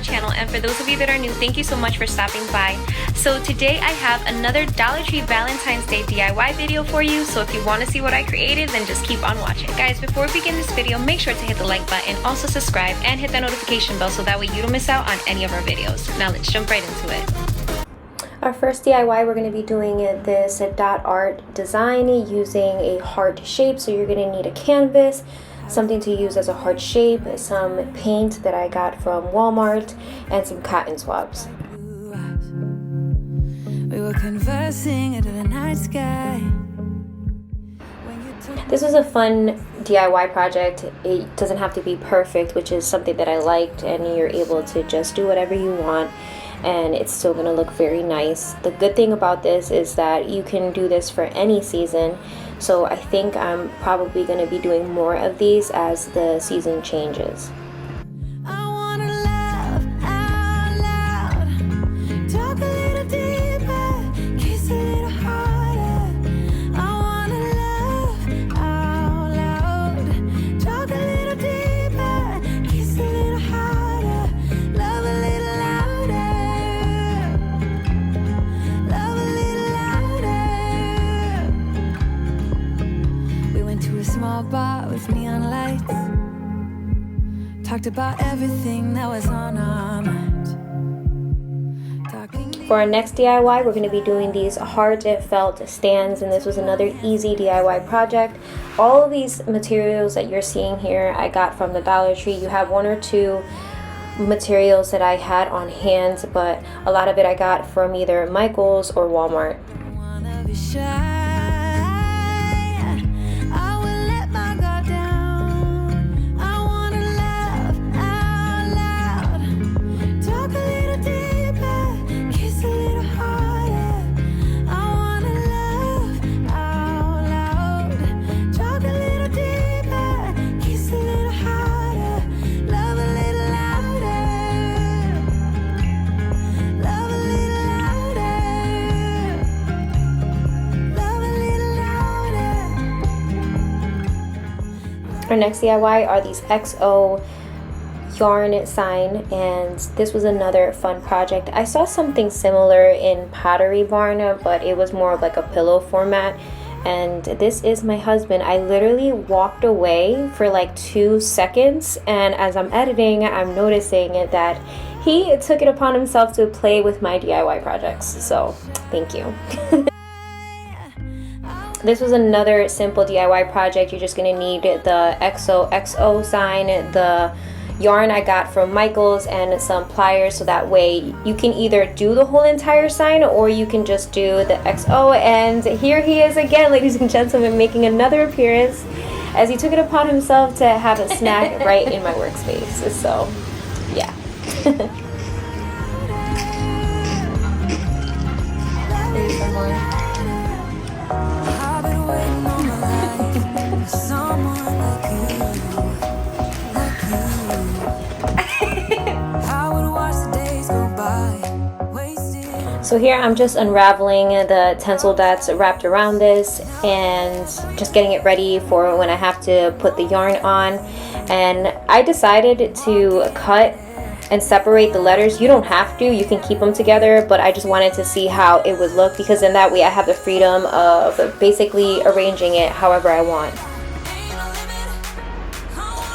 channel, and for those of you that are new, thank you so much for stopping by. So today I have another Dollar Tree Valentine's Day DIY video for you, so if you want to see what I created, then just keep on watching. Guys, before we begin this video, make sure to hit the like button, also subscribe, and hit that notification bell so that way you don't miss out on any of our videos. Now let's jump right into it. Our first DIY, we're going to be doing this dot art design using a heart shape. So you're going to need a canvas, something to use as a heart shape, some paint that I got from Walmart, and some cotton swabs. We were conversing under the night sky. This was a fun DIY project. It doesn't have to be perfect, which is something that I liked, and you're able to just do whatever you want and it's still gonna look very nice. The good thing about this is that you can do this for any season, so I think I'm probably gonna be doing more of these as the season changes. Bar with neon lights, talked about everything that was on our mind. For our next DIY, we're going to be doing these hard felt stands, and this was another easy DIY project. All of these materials that you're seeing here I got from the Dollar Tree. You have one or two materials that I had on hand, but a lot of it I got from either Michael's or Walmart. Our next DIY are these XO yarn sign, and this was another fun project. I saw something similar in Pottery Barn, but it was more of like a pillow format, and this is my husband. I literally walked away for like 2 seconds, and as I'm editing, I'm noticing that he took it upon himself to play with my DIY projects, so thank you. This was another simple DIY project. You're just gonna need the XOXO sign, the yarn I got from Michael's, and some pliers, so that way you can either do the whole entire sign or you can just do the XO. And here he is again, ladies and gentlemen, making another appearance as he took it upon himself to have a snack right in my workspace. So yeah. Here's some more. So here I'm just unraveling the tencel that's wrapped around this and just getting it ready for when I have to put the yarn on. And I decided to cut and separate the letters. You don't have to, you can keep them together, but I just wanted to see how it would look, because in that way I have the freedom of basically arranging it however I want.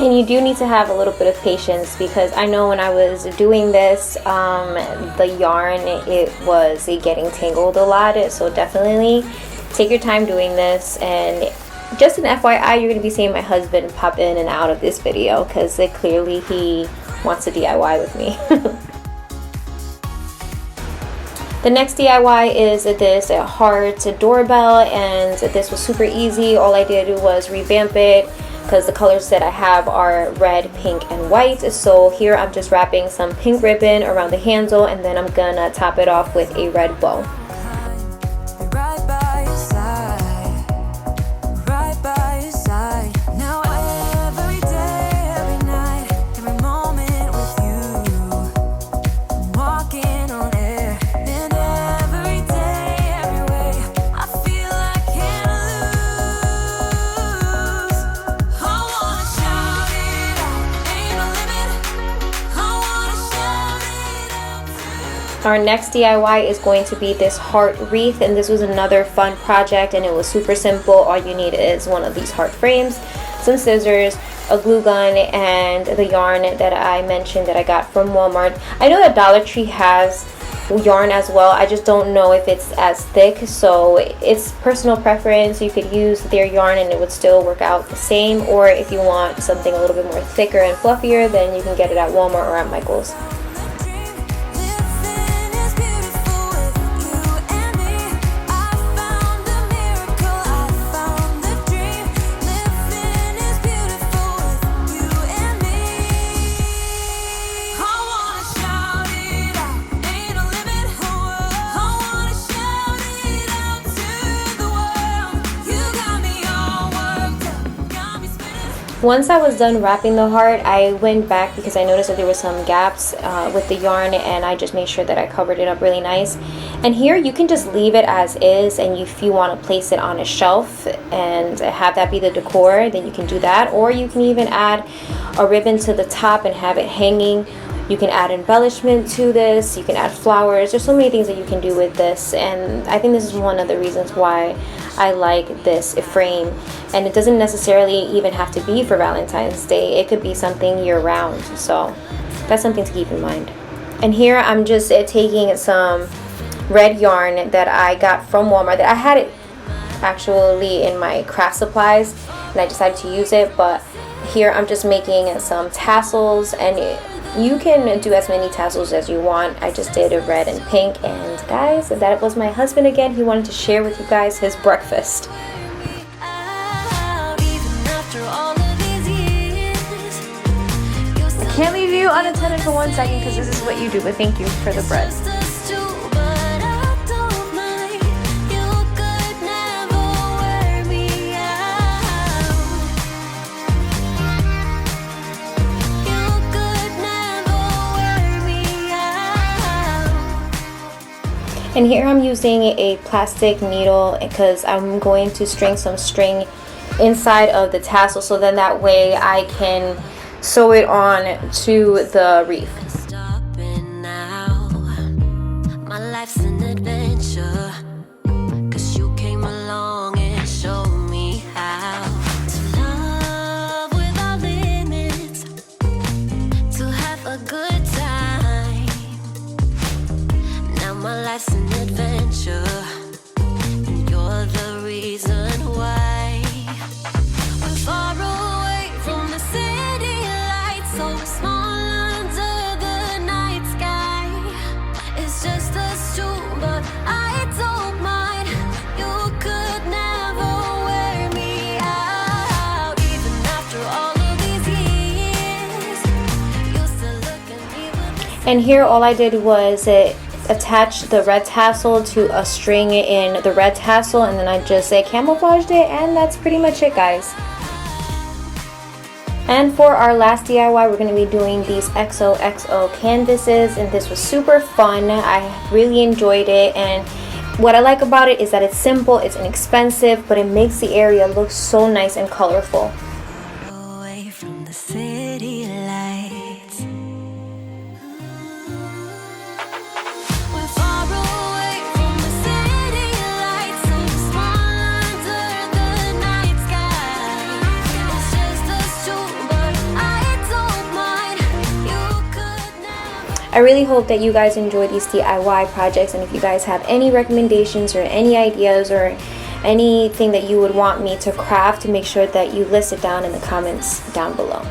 And you do need to have a little bit of patience, because I know when I was doing this, the yarn, it was getting tangled a lot, so definitely take your time doing this. And just an FYI, you're going to be seeing my husband pop in and out of this video, because clearly he wants to DIY with me. The next DIY is this heart doorbell, and this was super easy. All I did was revamp it, because the colors that I have are red, pink, and white. So here I'm just wrapping some pink ribbon around the handle, and then I'm gonna top it off with a red bow. Our next DIY is going to be this heart wreath, and this was another fun project, and it was super simple. All you need is one of these heart frames, some scissors, a glue gun, and the yarn that I mentioned that I got from Walmart. I know that Dollar Tree has yarn as well. I just don't know if it's as thick, so it's personal preference. You could use their yarn and it would still work out the same, or if you want something a little bit more thicker and fluffier, then you can get it at Walmart or at Michael's. Once I was done wrapping the heart, I went back because I noticed that there were some gaps with the yarn, and I just made sure that I covered it up really nice. And here you can just leave it as is, and if you want to place it on a shelf and have that be the decor, then you can do that. Or you can even add a ribbon to the top and have it hanging. You can add embellishment to this, you can add flowers. There's so many things that you can do with this, and I think this is one of the reasons why I like this frame. And it doesn't necessarily even have to be for Valentine's Day. It could be something year-round, so that's something to keep in mind. And here I'm just taking some red yarn that I got from Walmart, that I had it actually in my craft supplies and I decided to use it, but here I'm just making some tassels, and you can do as many tassels as you want. I just did a red and pink, and guys, that was my husband again. He wanted to share with you guys his breakfast. I can't leave you unattended for 1 second because this is what you do, but thank you for the bread. And here I'm using a plastic needle because I'm going to string some string inside of the tassel, so then that way I can sew it on to the wreath. My life's an adventure, 'cause you came along and showed me how to love without limits, to have a good time. Now my life's an adventure, and you're the reason why. We're far away from the city lights, so small under the night sky. It's just us two, but I don't mind. You could never wear me out, even after all of these years. You still look at me with. And here all I did was attach the red tassel to a string in the red tassel, and then I just camouflaged it, and that's pretty much it, guys. And for our last DIY, we're going to be doing these xoxo canvases, and this was super fun. I really enjoyed it, and what I like about it is that it's simple, it's inexpensive, but it makes the area look so nice and colorful. Away from the city lights. I really hope that you guys enjoy these DIY projects, and if you guys have any recommendations or any ideas or anything that you would want me to craft, make sure that you list it down in the comments down below.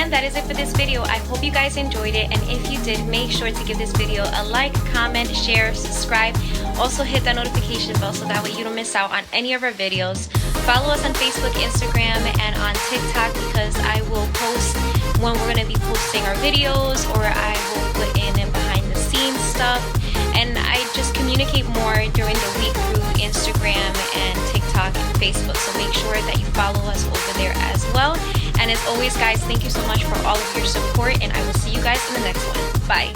again, that is it for this video. I hope you guys enjoyed it, and if you did, make sure to give this video a like, comment, share, subscribe. Also hit that notification bell so that way you don't miss out on any of our videos. Follow us on Facebook, Instagram, and on TikTok, because I will post when we're going to be posting our videos, or I will put in behind the scenes stuff. And I just communicate more during the week through Instagram and TikTok and Facebook, so make sure that you follow us over there as well. And as always, guys, thank you so much for all of your support, and I will see you guys in the next one. Bye.